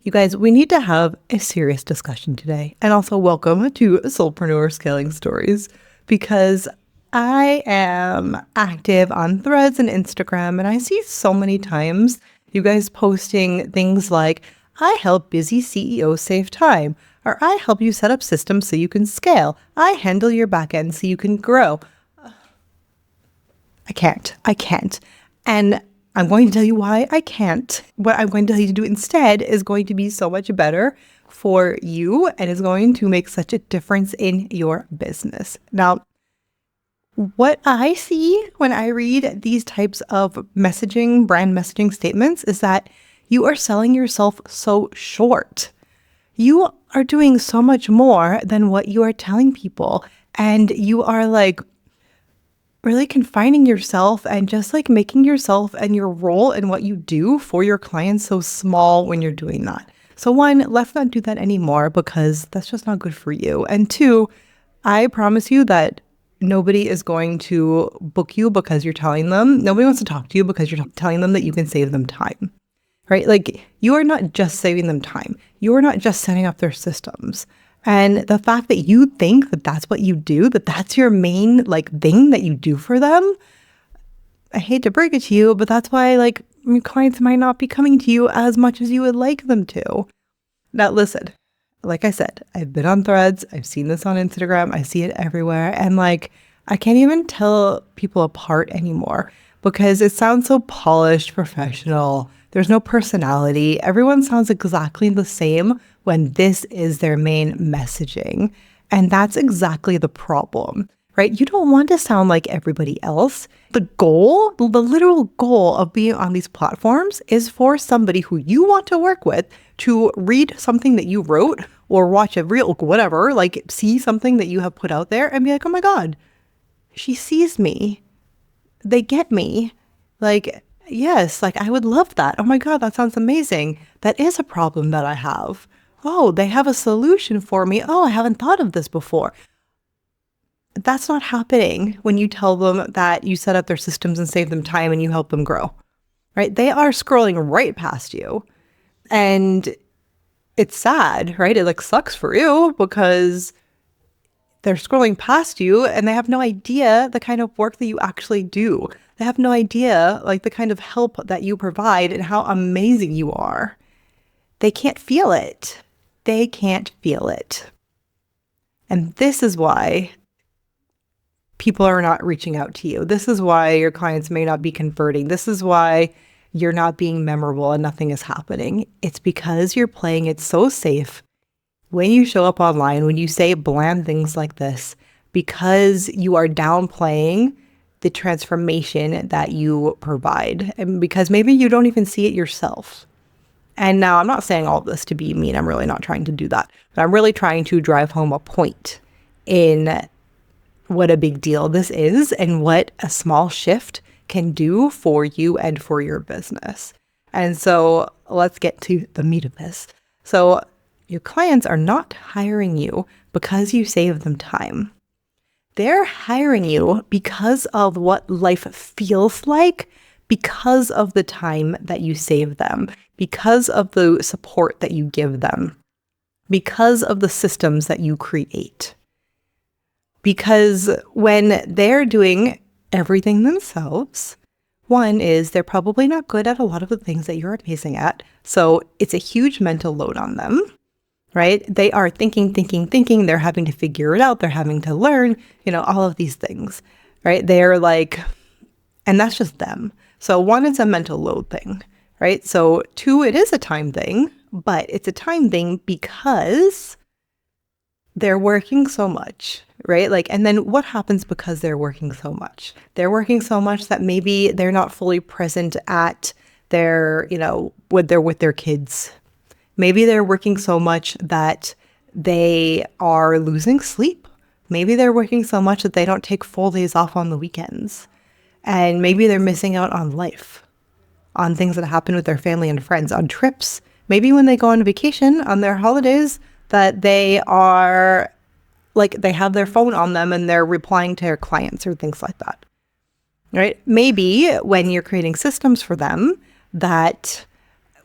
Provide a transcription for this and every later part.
You guys, we need to have a serious discussion today. And also welcome to Soulpreneur Scaling Stories, because I am active on Threads and Instagram, and I see so many times you guys posting things like, I help busy CEOs save time, or I help you set up systems so you can scale. I handle your backend so you can grow. I can't. And I'm going to tell you why I can't. What I'm going to tell you to do instead is going to be so much better for you and is going to make such a difference in your business. Now, what I see when I read these types of messaging, brand messaging statements is that you are selling yourself so short. You are doing so much more than what you are telling people. And you are like really confining yourself and just like making yourself and your role and what you do for your clients so small when you're doing that. So one, let's not do that anymore, because that's just not good for you. And two, I promise you that nobody is going to book you because you're telling them. Nobody wants to talk to you because you're telling them that you can save them time, right? Like, you are not just saving them time. You are not just setting up their systems. And the fact that you think that that's what you do, that that's your main like thing that you do for them, I hate to break it to you, but that's why like your clients might not be coming to you as much as you would like them to. Now, listen, like I said, I've been on Threads. I've seen this on Instagram. I see it everywhere. And like, I can't even tell people apart anymore because it sounds so polished, professional. There's no personality. Everyone sounds exactly the same when this is their main messaging. And that's exactly the problem, right? You don't want to sound like everybody else. The goal, the literal goal of being on these platforms is for somebody who you want to work with to read something that you wrote or watch a reel, whatever, like see something that you have put out there and be like, oh my God, she sees me. They get me. Like, yes, like I would love that. Oh my God, that sounds amazing. That is a problem that I have. Oh, they have a solution for me. Oh, I haven't thought of this before. That's not happening when you tell them that you set up their systems and save them time and you help them grow, right? They are scrolling right past you. And it's sad, right? It like sucks for you because they're scrolling past you and they have no idea the kind of work that you actually do. They have no idea like the kind of help that you provide and how amazing you are. They can't feel it. They can't feel it. And this is why people are not reaching out to you. This is why your clients may not be converting. This is why you're not being memorable and nothing is happening. It's because you're playing it so safe when you show up online, when you say bland things like this, because you are downplaying the transformation that you provide, and because maybe you don't even see it yourself. And now I'm not saying all of this to be mean. I'm really not trying to do that. But I'm really trying to drive home a point in what a big deal this is and what a small shift can do for you and for your business. And so let's get to the meat of this. So your clients are not hiring you because you save them time. They're hiring you because of what life feels like, because of the time that you save them, because of the support that you give them, because of the systems that you create. Because when they're doing everything themselves, one is they're probably not good at a lot of the things that you're amazing at. So it's a huge mental load on them, right? They are thinking. They're having to figure it out. They're having to learn, all of these things, right? They're like, and that's just them. So one, it's a mental load thing, right? So two, it is a time thing, but it's a time thing because they're working so much, right? Like, and then what happens because they're working so much? They're working so much that maybe they're not fully present at their, when they're with their kids. Maybe they're working so much that they are losing sleep. Maybe they're working so much that they don't take full days off on the weekends. And maybe they're missing out on life, on things that happen with their family and friends, on trips. Maybe when they go on vacation, on their holidays, that they are like, they have their phone on them and they're replying to their clients or things like that, right? Maybe when you're creating systems for them, that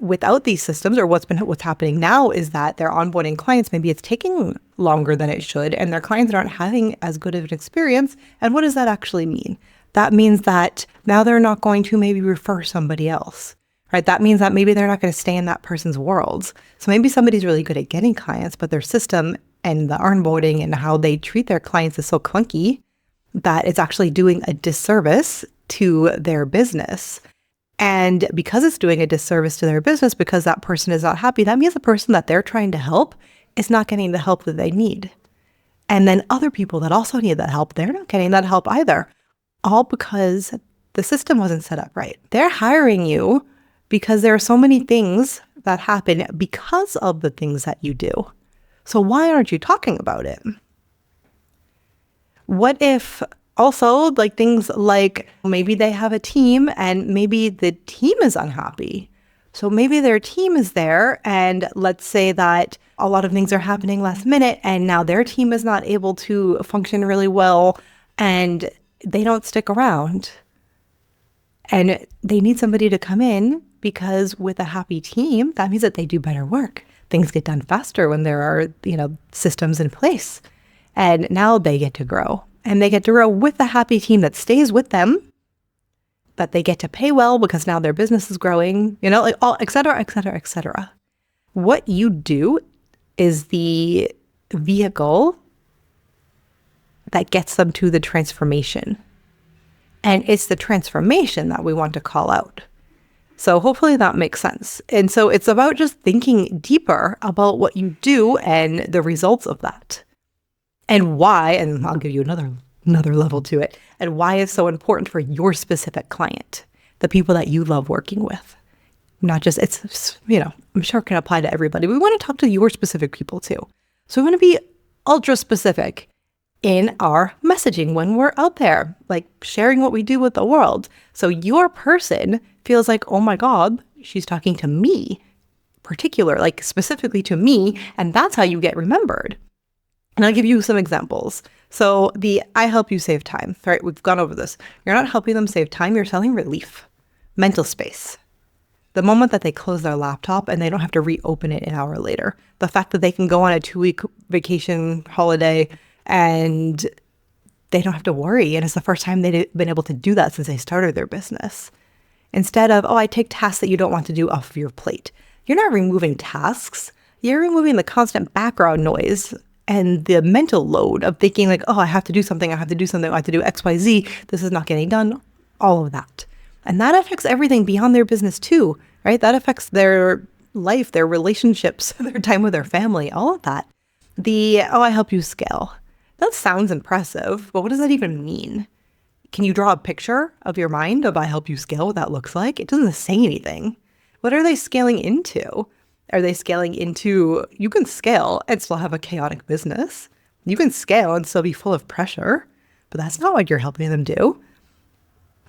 without these systems, or what's happening now is that they're onboarding clients. Maybe it's taking longer than it should, and their clients aren't having as good of an experience. And what does that actually mean? That means that now they're not going to maybe refer somebody else, right? That means that maybe they're not going to stay in that person's world. So maybe somebody's really good at getting clients, but their system and the onboarding and how they treat their clients is so clunky that it's actually doing a disservice to their business. And because it's doing a disservice to their business, because that person is not happy, that means the person that they're trying to help is not getting the help that they need. And then other people that also need that help, they're not getting that help either. All because the system wasn't set up right. They're hiring you because there are so many things that happen because of the things that you do. So why aren't you talking about it? What if also like things like maybe they have a team and maybe the team is unhappy? So maybe their team is there and let's say that a lot of things are happening last minute and now their team is not able to function really well and they don't stick around. And they need somebody to come in because with a happy team, that means that they do better work. Things get done faster when there are, systems in place. And now they get to grow. And they get to grow with a happy team that stays with them, that they get to pay well because now their business is growing, all, et cetera, et cetera, et cetera. What you do is the vehicle that gets them to the transformation. And it's the transformation that we want to call out. So hopefully that makes sense. And so it's about just thinking deeper about what you do and the results of that. And why, and I'll give you another level to it, and why it's so important for your specific client, the people that you love working with. Not just, I'm sure it can apply to everybody. We want to talk to your specific people too. So we want to be ultra specific in our messaging when we're out there, like sharing what we do with the world. So your person feels like, oh my God, she's talking to me, like specifically to me, and that's how you get remembered. And I'll give you some examples. So I help you save time, right? We've gone over this. You're not helping them save time, you're selling relief, mental space. The moment that they close their laptop and they don't have to reopen it an hour later, the fact that they can go on a 2-week vacation holiday and they don't have to worry. And it's the first time they've been able to do that since they started their business. Instead of, I take tasks that you don't want to do off of your plate. You're not removing tasks. You're removing the constant background noise and the mental load of thinking like, I have to do something, I have to do X, Y, Z. This is not getting done. All of that. And that affects everything beyond their business too, right? That affects their life, their relationships, their time with their family, all of that. I help you scale. That sounds impressive, but what does that even mean? Can you draw a picture of your mind of I help you scale, what that looks like? It doesn't say anything. What are they scaling into? Are they scaling into, you can scale and still have a chaotic business. You can scale and still be full of pressure, but that's not what you're helping them do,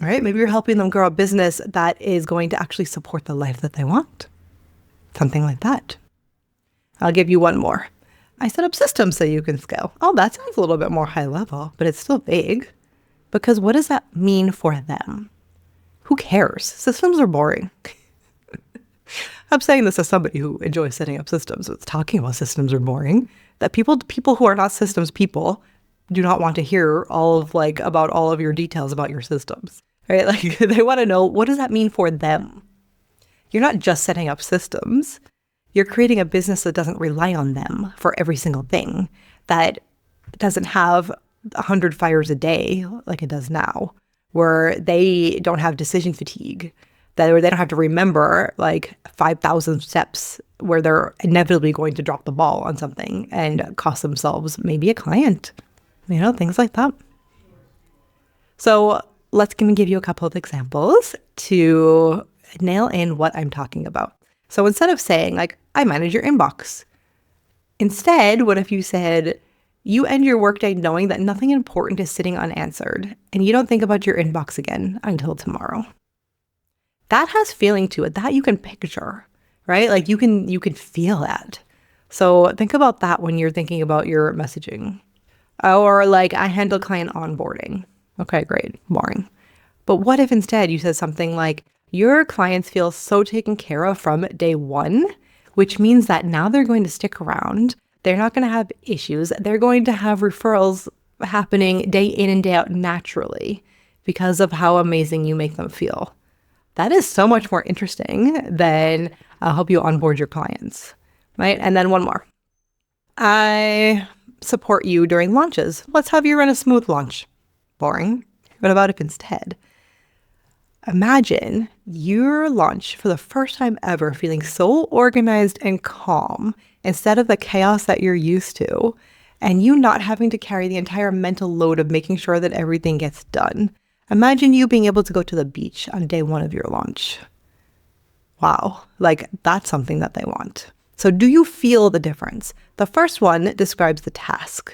right? Maybe you're helping them grow a business that is going to actually support the life that they want. Something like that. I'll give you one more. I set up systems so you can scale. Oh, that sounds a little bit more high level, but it's still vague. Because what does that mean for them? Who cares? Systems are boring. I'm saying this as somebody who enjoys setting up systems. It's talking about systems are boring. That people who are not systems people do not want to hear about all of your details about your systems, right? Like they want to know, what does that mean for them? You're not just setting up systems. You're creating a business that doesn't rely on them for every single thing, that doesn't have 100 fires a day like it does now, where they don't have decision fatigue, where they don't have to remember 5,000 steps where they're inevitably going to drop the ball on something and cost themselves maybe a client, things like that. So let's give you a couple of examples to nail in what I'm talking about. So instead of saying I manage your inbox, instead, what if you said, you end your workday knowing that nothing important is sitting unanswered and you don't think about your inbox again until tomorrow. That has feeling to it, that you can picture, right? You can feel that. So think about that when you're thinking about your messaging. Or I handle client onboarding. Okay, great, boring. But what if instead you said something like, your clients feel so taken care of from day one, which means that now they're going to stick around. They're not going to have issues. They're going to have referrals happening day in and day out naturally because of how amazing you make them feel. That is so much more interesting than I'll help you onboard your clients, right? And then one more. I support you during launches. Let's have you run a smooth launch. Boring. What about if instead, imagine your launch for the first time ever feeling so organized and calm instead of the chaos that you're used to, and you not having to carry the entire mental load of making sure that everything gets done. Imagine you being able to go to the beach on day one of your launch. Wow, like that's something that they want. So do you feel the difference? The first one describes the task,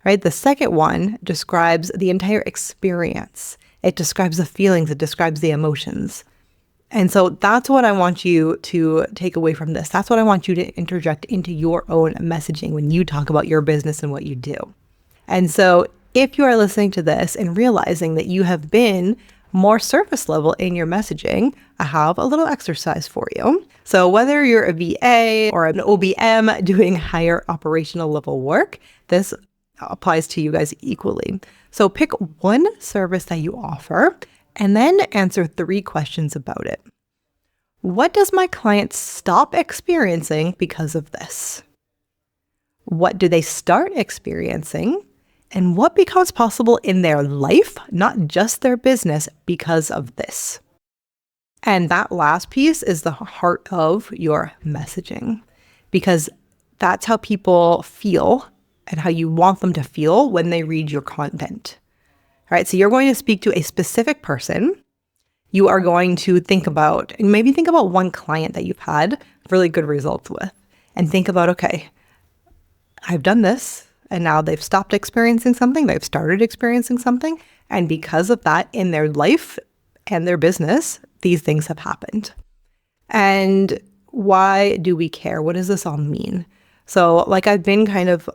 right? The second one describes the entire experience. It describes the feelings, it describes the emotions. And so that's what I want you to take away from this. That's what I want you to interject into your own messaging when you talk about your business and what you do. And so if you are listening to this and realizing that you have been more surface level in your messaging, I have a little exercise for you. So whether you're a VA or an OBM doing higher operational level work, this applies to you guys equally. So pick one service that you offer and then answer 3 questions about it. What does my client stop experiencing because of this? What do they start experiencing? And what becomes possible in their life, not just their business, because of this? And that last piece is the heart of your messaging, because that's how people feel and how you want them to feel when they read your content. All right, so you're going to speak to a specific person. You are going to think about one client that you've had really good results with, and think about, okay, I've done this. And now they've stopped experiencing something, they've started experiencing something. And because of that, in their life and their business, these things have happened. And why do we care? What does this all mean? So like I've been kind of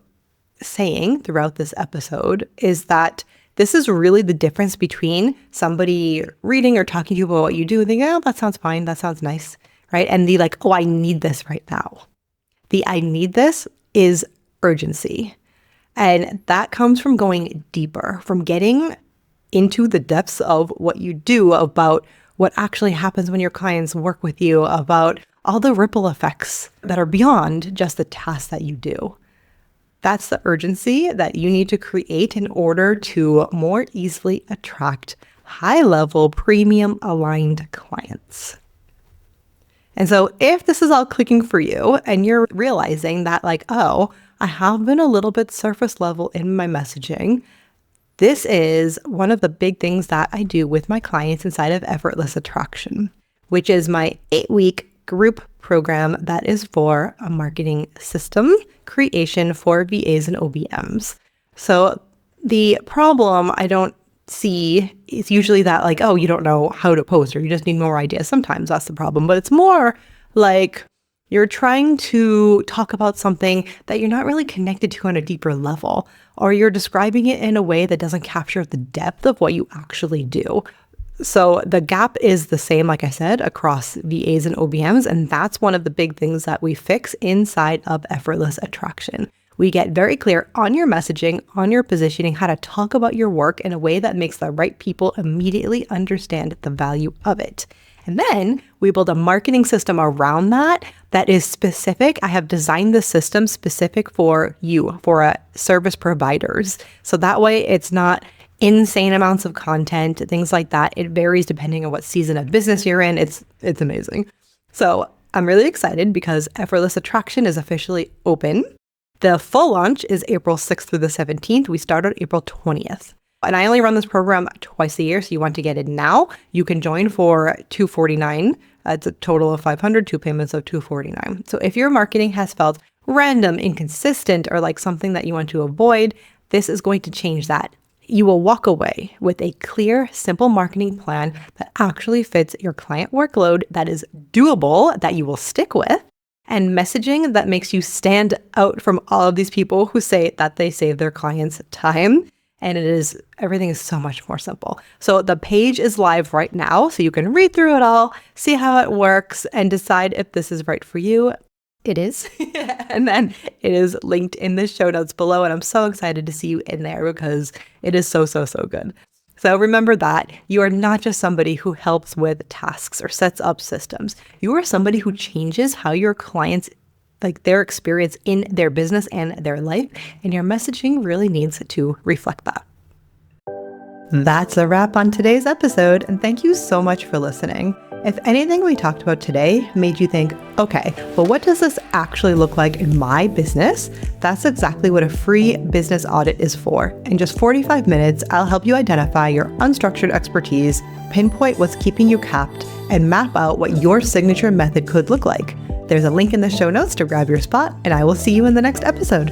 saying throughout this episode, is that this is really the difference between somebody reading or talking to you about what you do and thinking, oh, that sounds fine, that sounds nice, right? And the like, oh, I need this right now. The I need this is urgency. And that comes from going deeper, from getting into the depths of what you do, about what actually happens when your clients work with you, about all the ripple effects that are beyond just the tasks that you do. That's the urgency that you need to create in order to more easily attract high-level, premium-aligned clients. And so if this is all clicking for you and you're realizing that like, oh, I have been a little bit surface level in my messaging, this is one of the big things that I do with my clients inside of Effortless Attraction, which is my 8-week group program that is for a marketing system creation for VAs and OBMs. So the problem I don't see is usually that like, oh, you don't know how to post or you just need more ideas. Sometimes that's the problem, but it's more like you're trying to talk about something that you're not really connected to on a deeper level, or you're describing it in a way that doesn't capture the depth of what you actually do. So the gap is the same, like I said, across VAs and OBMs, and that's one of the big things that we fix inside of Effortless Attraction. We get very clear on your messaging, on your positioning, how to talk about your work in a way that makes the right people immediately understand the value of it. And then we build a marketing system around that is specific. I have designed the system specific for you, for service providers. So that way it's not insane amounts of content, things like that. It varies depending on what season of business you're in. It's amazing. So I'm really excited because Effortless Attraction is officially open. The full launch is April 6th through the 17th. We start on April 20th. And I only run this program twice a year, so you want to get it now. You can join for $249. It's a total of $500, 2 payments of $249. So if your marketing has felt random, inconsistent, or like something that you want to avoid, this is going to change that. You will walk away with a clear, simple marketing plan that actually fits your client workload, that is doable, that you will stick with, and messaging that makes you stand out from all of these people who say that they save their clients time and everything is so much more simple. So the page is live right now, so you can read through it all, see how it works, and decide if this is right for you. It is. And then it is linked in the show notes below, and I'm so excited to see you in there because it is so, so, so good. So remember that you are not just somebody who helps with tasks or sets up systems. You are somebody who changes how your clients, like their experience in their business and their life, and your messaging really needs to reflect that. That's a wrap on today's episode, and thank you so much for listening. If anything we talked about today made you think, okay, well, what does this actually look like in my business? That's exactly what a free business audit is for. In just 45 minutes, I'll help you identify your unstructured expertise, pinpoint what's keeping you capped, and map out what your signature method could look like. There's a link in the show notes to grab your spot, and I will see you in the next episode.